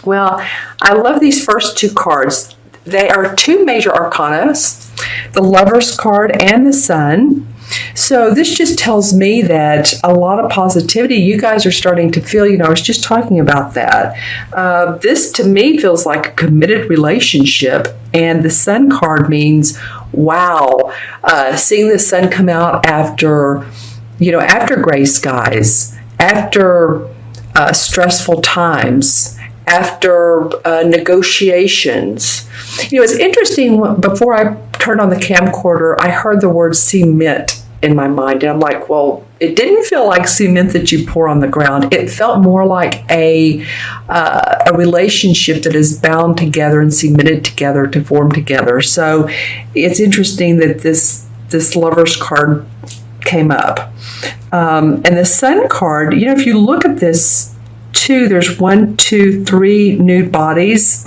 Well, I love these first two cards. They are two major arcanas, the Lover's card and the Sun. So this just tells me that a lot of positivity you guys are starting to feel. I was just talking about that. This to me feels like a committed relationship, and the Sun card means, wow, seeing the sun come out after gray skies, after stressful times, after negotiations. It's interesting, before I turned on the camcorder, I heard the word cement in my mind. And I'm like, well, it didn't feel like cement that you pour on the ground. It felt more like a relationship that is bound together and cemented together to form together. So it's interesting that this Lover's card came up. And the Sun card, if you look at this, there's 1, 2, 3 nude bodies,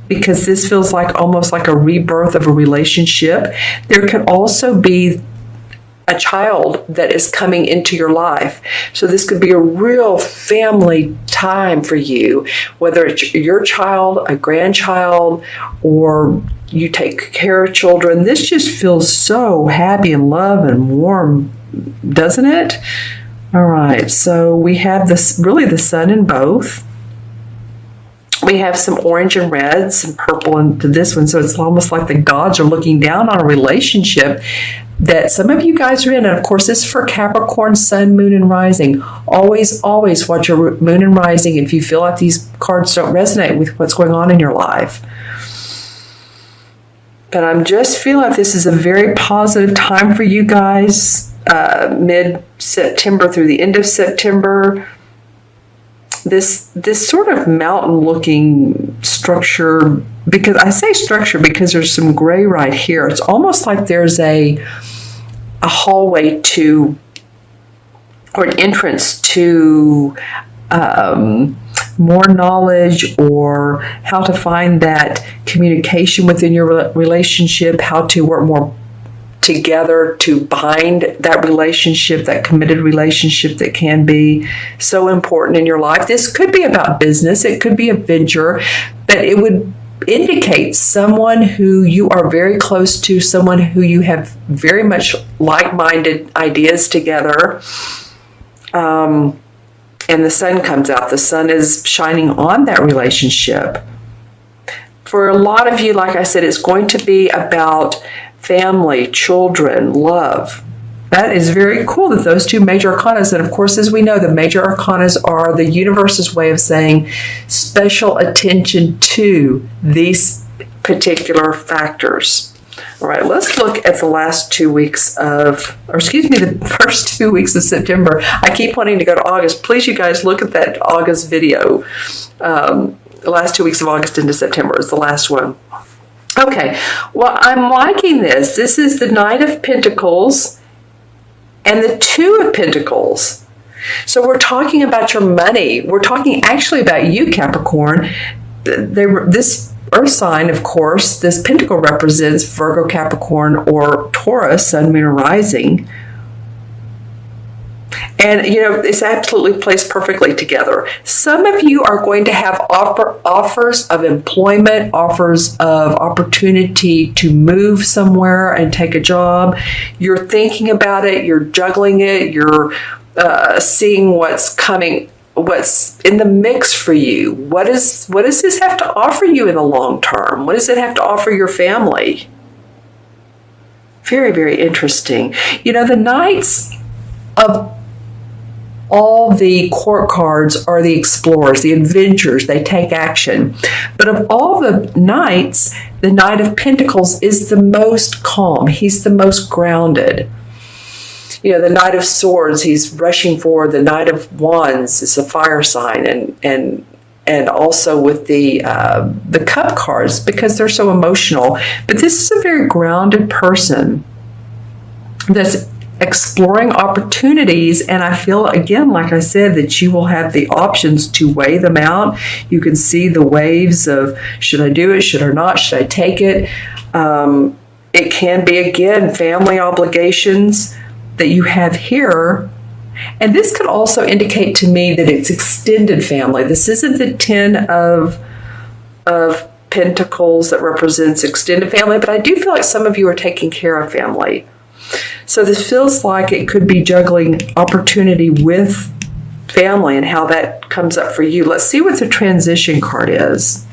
because this feels like almost like a rebirth of a relationship. There could also be a child that is coming into your life. So this could be a real family time for you, whether it's your child, a grandchild, or you take care of children. This just feels so happy and love and warm, doesn't it? All right, so we have the Sun in both. We have some orange and reds and purple into this one, so it's almost like the gods are looking down on a relationship that some of you guys are in. And of course, this is for Capricorn, Sun, Moon, and Rising. Always, always watch your Moon and Rising if you feel like these cards don't resonate with what's going on in your life. But I'm just feeling like this is a very positive time for you guys. Mid-September through the end of September, this sort of mountain-looking structure, because I say structure because there's some gray right here. It's almost like there's a hallway to, or an entrance to more knowledge, or how to find that communication within your relationship, how to work more together to bind that relationship, that committed relationship that can be so important in your life. This could be about business. It could be a venture, but it would indicate someone who you are very close to, someone who you have very much like-minded ideas together. And the Sun comes out. The Sun is shining on that relationship. For a lot of you, like I said, it's going to be about family, children, love. That is very cool that those two major arcanas, and of course, as we know, the major arcanas are the universe's way of saying special attention to these particular factors. All right, let's look at the last 2 weeks of, the first 2 weeks of September. I keep wanting to go to August. Please, you guys, look at that August video. The last 2 weeks of August into September is the last one. Okay, well, I'm liking this. This is the Knight of Pentacles and the Two of Pentacles. So we're talking about your money. We're talking actually about you, Capricorn. This Earth sign, of course, this pentacle represents Virgo, Capricorn, or Taurus, Sun, Moon, or Rising. And, it's absolutely placed perfectly together. Some of you are going to have offers of employment, offers of opportunity to move somewhere and take a job. You're thinking about it. You're juggling it. You're seeing what's coming, what's in the mix for you. What does this have to offer you in the long term? What does it have to offer your family? Very, very interesting. The Knights of all the court cards are the explorers, the adventurers. They take action. But of all the knights, the Knight of Pentacles is the most calm. He's the most grounded. The Knight of Swords, he's rushing forward. The Knight of Wands is a fire sign, and also with the Cup cards, because they're so emotional. But this is a very grounded person that's exploring opportunities, and I feel, again, like I said, that you will have the options to weigh them out. You can see the waves of, should I do it, should I not, should I take it? It can be, again, family obligations that you have here, And this could also indicate to me that it's extended family. This isn't the 10 of Pentacles that represents extended family, but I do feel like some of you are taking care of family. So this feels like it could be juggling opportunity with family and how that comes up for you. Let's see what the transition card is.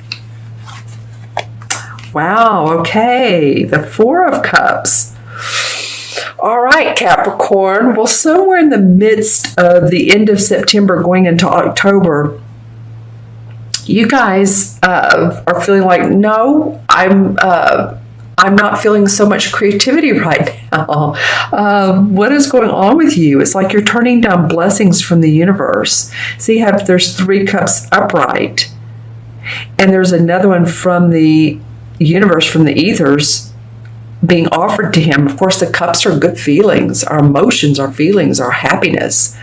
Wow, okay, the Four of Cups. All right, Capricorn. Well, somewhere in the midst of the end of September going into October, you guys are feeling like, no, I'm not feeling so much creativity right now. What is going on with you? It's like you're turning down blessings from the universe. See, there's 3 cups upright, and there's another one from the universe, from the ethers, being offered to him. Of course, the cups are good feelings, our emotions, our feelings, our happiness.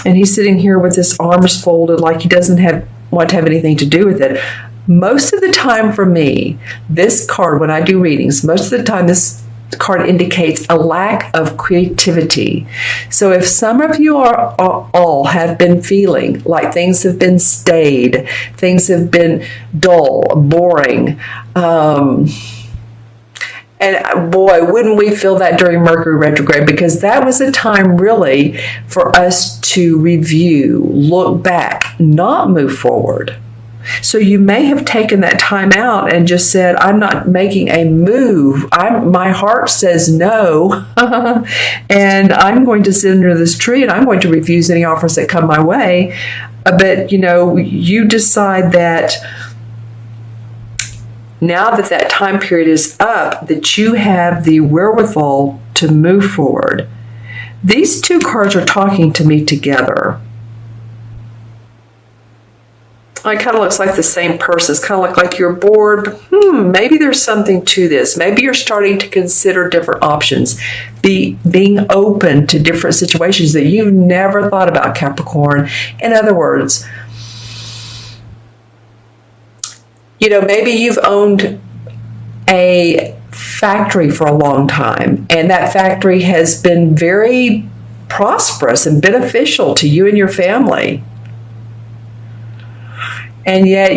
And he's sitting here with his arms folded like he doesn't want to have anything to do with it. Most of the time for me, this card, when I do readings, most of the time this card indicates a lack of creativity. So if some of you all have been feeling like things have been staid, things have been dull, boring, and boy, wouldn't we feel that during Mercury retrograde, because that was a time really for us to review, look back, not move forward. So you may have taken that time out and just said, I'm not making a move. My heart says no, and I'm going to sit under this tree and I'm going to refuse any offers that come my way. But, you decide that now that time period is up, that you have the wherewithal to move forward. These 2 cards are talking to me together. It kind of looks like the same person. It's kind of like you're bored, but maybe there's something to this. Maybe you're starting to consider different options, being open to different situations that you've never thought about, Capricorn. In other words, maybe you've owned a factory for a long time, and that factory has been very prosperous and beneficial to you and your family. And yet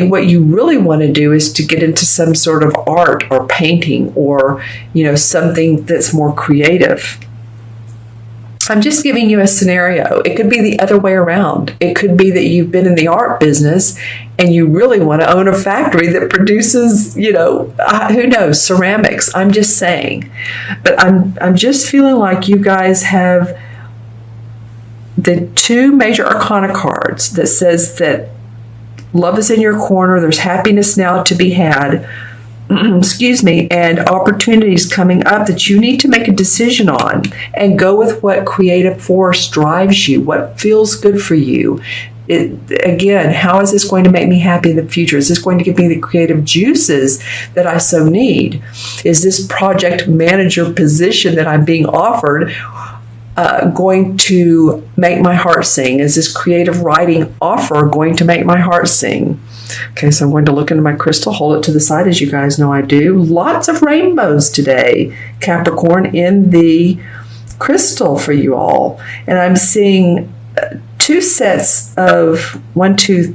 what you really want to do is to get into some sort of art or painting or, something that's more creative. I'm just giving you a scenario. It could be the other way around. It could be that you've been in the art business and you really want to own a factory that produces, who knows, ceramics. I'm just saying. But I'm just feeling like you guys have the 2 major arcana cards that says that love is in your corner. There's happiness now to be had. Excuse me, and opportunities coming up that you need to make a decision on and go with what creative force drives you, what feels good for you. Again, how is this going to make me happy in the future? Is this going to give me the creative juices that I so need? Is this project manager position that I'm being offered going to make my heart sing? Is this creative writing offer going to make my heart sing? Okay, so I'm going to look into my crystal, hold it to the side, as you guys know I do. Lots of rainbows today, Capricorn, in the crystal for you all. And I'm seeing 2 sets of, 2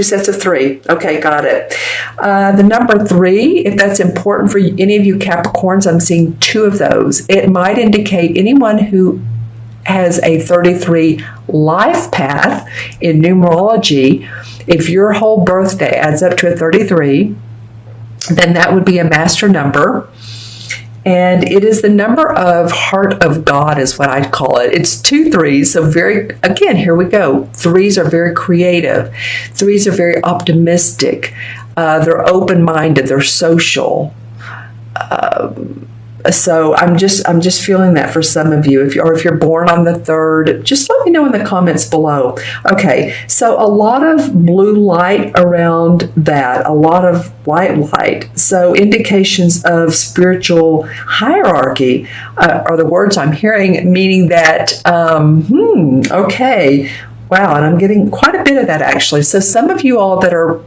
sets of 3. Okay, got it. The number 3, if that's important for any of you Capricorns, I'm seeing 2 of those. It might indicate anyone who has a 33 life path in numerology. If your whole birthday adds up to a 33, then that would be a master number. And it is the number of heart of God is what I'd call it. It's 2 3s. So again, here we go. 3s are very creative. 3s are very optimistic. They're open-minded. They're social. So I'm just feeling that for some of you. If you're born on the 3rd, just let me know in the comments below. Okay, so a lot of blue light around that, a lot of white light. So indications of spiritual hierarchy are the words I'm hearing, meaning that, okay, wow, and I'm getting quite a bit of that actually. So some of you all that are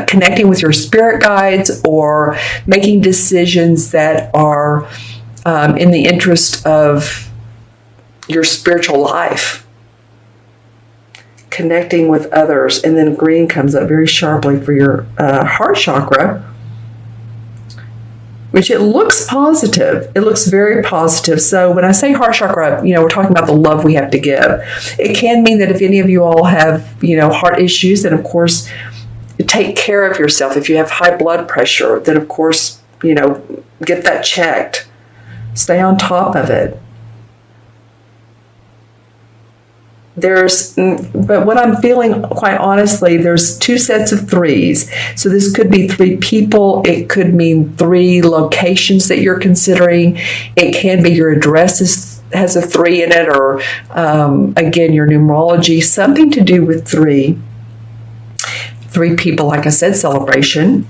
connecting with your spirit guides or making decisions that are in the interest of your spiritual life, connecting with others. And then green comes up very sharply for your heart chakra, which it looks positive. It looks very positive. So when I say heart chakra, we're talking about the love we have to give. It can mean that if any of you all have, heart issues, then of course, take care of yourself. If you have high blood pressure, then of course, get that checked. Stay on top of it. But what I'm feeling, quite honestly, there's 2 sets of 3s. So this could be 3 people. It could mean 3 locations that you're considering. It can be your address has a 3 in it, or again, your numerology, something to do with 3. 3 people, like I said, celebration.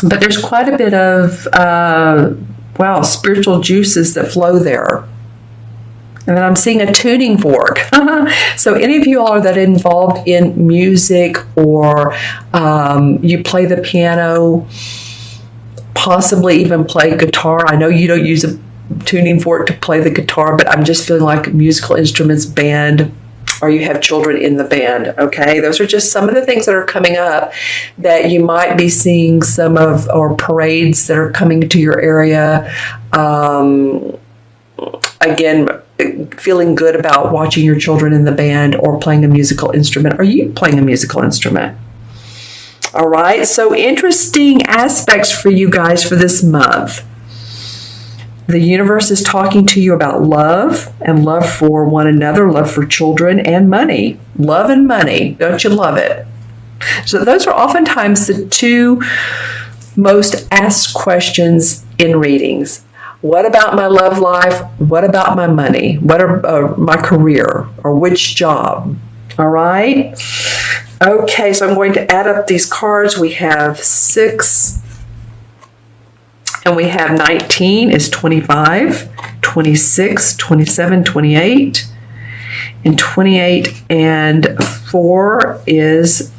But there's quite a bit of, spiritual juices that flow there. And then I'm seeing a tuning fork. So any of you all that are involved in music, or you play the piano, possibly even play guitar. I know you don't use a tuning fork to play the guitar, but I'm just feeling like musical instruments, band, or you have children in the band, okay? Those are just some of the things that are coming up that you might be seeing or parades that are coming to your area. Again, feeling good about watching your children in the band or playing a musical instrument. Are you playing a musical instrument? All right, so interesting aspects for you guys for this month. The universe is talking to you about love, and love for one another, love for children, and money. Love and money. Don't you love it? So those are oftentimes the 2 most asked questions in readings. What about my love life? What about my money? What are my career, or which job? All right. Okay, so I'm going to add up these cards. We have 6, and we have 19 is 25, 26, 27, 28, and 28 and 4 is,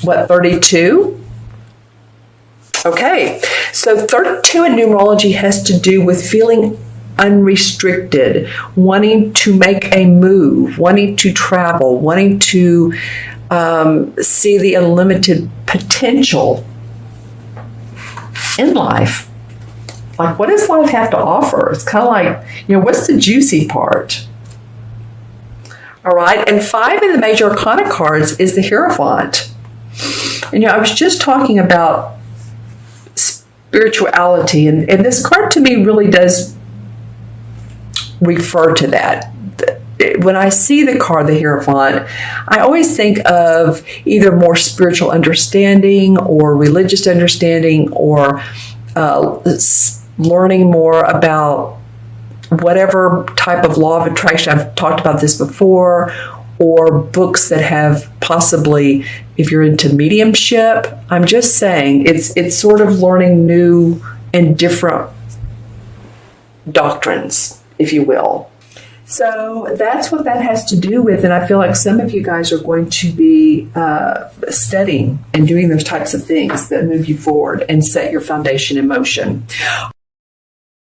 32? Okay, so 32 in numerology has to do with feeling unrestricted, wanting to make a move, wanting to travel, wanting to see the unlimited potential in life. Like, what does life have to offer? It's kind of like, what's the juicy part? All right, and 5 in the major arcana cards is the Hierophant. And I was just talking about spirituality, and this card to me really does refer to that. When I see the card, the Hierophant, I always think of either more spiritual understanding or religious understanding, or learning more about whatever type of law of attraction. I've talked about this before, or books that have possibly, if you're into mediumship, I'm just saying it's sort of learning new and different doctrines, if you will. So that's what that has to do with, and I feel like some of you guys are going to be studying and doing those types of things that move you forward and set your foundation in motion.